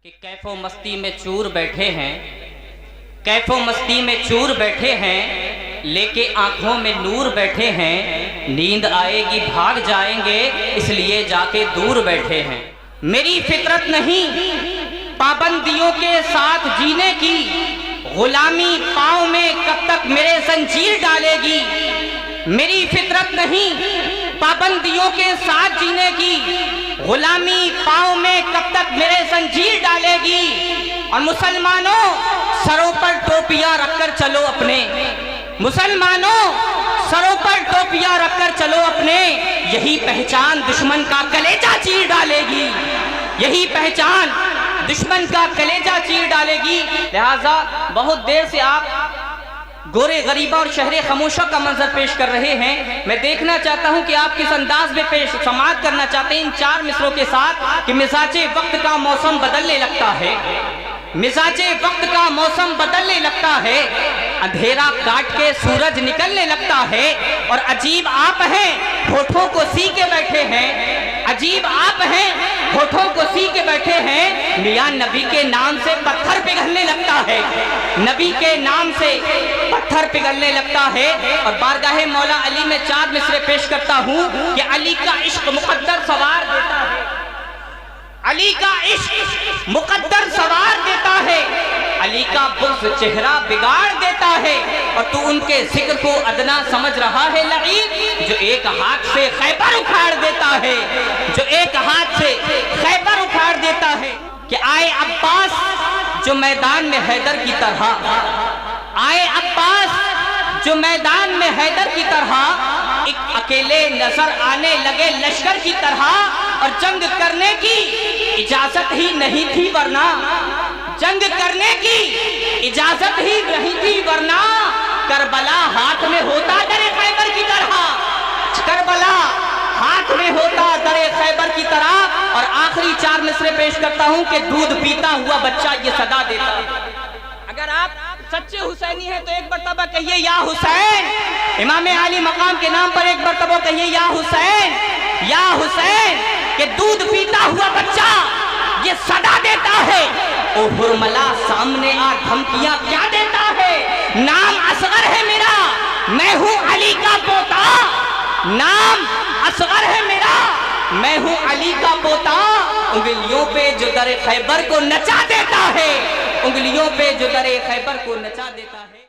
کہ कैफो मस्ती में चूर बैठे हैं, कैफो मस्ती में चूर बैठे हैं, लेके आंखों में नूर बैठे हैं, नींद आएगी भाग जाएंगे इसलिए जाके दूर बैठे हैं। मेरी फितरत नहीं पाबंदियों के साथ जीने की, गुलामी पाँव में कब तक मेरे जंजीर डालेगी। मेरी फितरत नहीं पाबंदियों के साथ जीने की, गुलामी पाँव में कब तक मेरे जंजीर डालेगी। और मुसलमानों सरों पर टोपियां रखकर चलो अपने, मुसलमानों सरों पर टोपियां रखकर चलो अपने, यही पहचान दुश्मन का कलेजा चीर डालेगी, यही पहचान दुश्मन का कलेजा चीर डालेगी। लिहाजा बहुत देर से आप गोरे गरीबा और शहरे खामोशा का मंजर पेश कर रहे हैं। मैं देखना चाहता हूं कि आप किस अंदाज में पेश समाअत करना चाहते हैं इन चार मिसरों के साथ कि मिजाजे वक्त का मौसम बदलने लगता है, मिजाजे वक्त का मौसम बदलने लगता है, अंधेरा काट के सूरज निकलने लगता है। और अजीब आप हैं होठों को सी के बैठे हैं, अजीब आप हैं होठों को सी के बैठे हैं। मियां नबी के नाम से पत्थर पिघलने लगता है, नबी के नाम से पत्थर पिघलने लगता है। और बारगाहे मौला अली में चार मिसरे पेश करता हूं कि अली का इश्क मुकद्दर सवार देता है, अली का इश्क मुकद्दर सवार देता है, अली का बुग़्ज़ चेहरा बिगाड़ देता है। और तू उनके जिक्र को अदना समझ रहा है लईन, जो एक हाथ से खैबर उखाड़ देता है, जो एक हाथ से खैबर उखाड़ देता है। कि आए अब्बास जो मैदान में हैदर की तरह, आए अब्बास जो मैदान में हैदर की तरह, एक अकेले नजर आने लगे लश्कर की तरह। और जंग करने की इजाजत ही नहीं थी वरना, जंग करने की इजाजत ही नहीं थी वरना, करबला हाथ में होता दरे खैबर की तरह, करबला हाथ में होता दरे खैबर की तरह। और आखिरी चार मिसरे पेश करता हूं कि दूध पीता हुआ बच्चा ये सदा देता है। अगर आप सच्चे हुसैनी हैं तो एक मर्तबा कहिए या हुसैन, इमाम आली मकाम के नाम पर एक मर्तबा कहिए या हुसैन, या हुसैन। कि दूध पीता हुआ बच्चा ये सदा देता है, ओ हुरमला सामने आ धमकियां क्या देता है। नाम असगर है मेरा, मैं हूं अली का पोता, नाम असगर है मेरा, मैं हूं अली का पोता। उंगलियों पे जो दरे खैबर को नचा देता है, उंगलियों पे जो दरे खैबर को नचा देता है।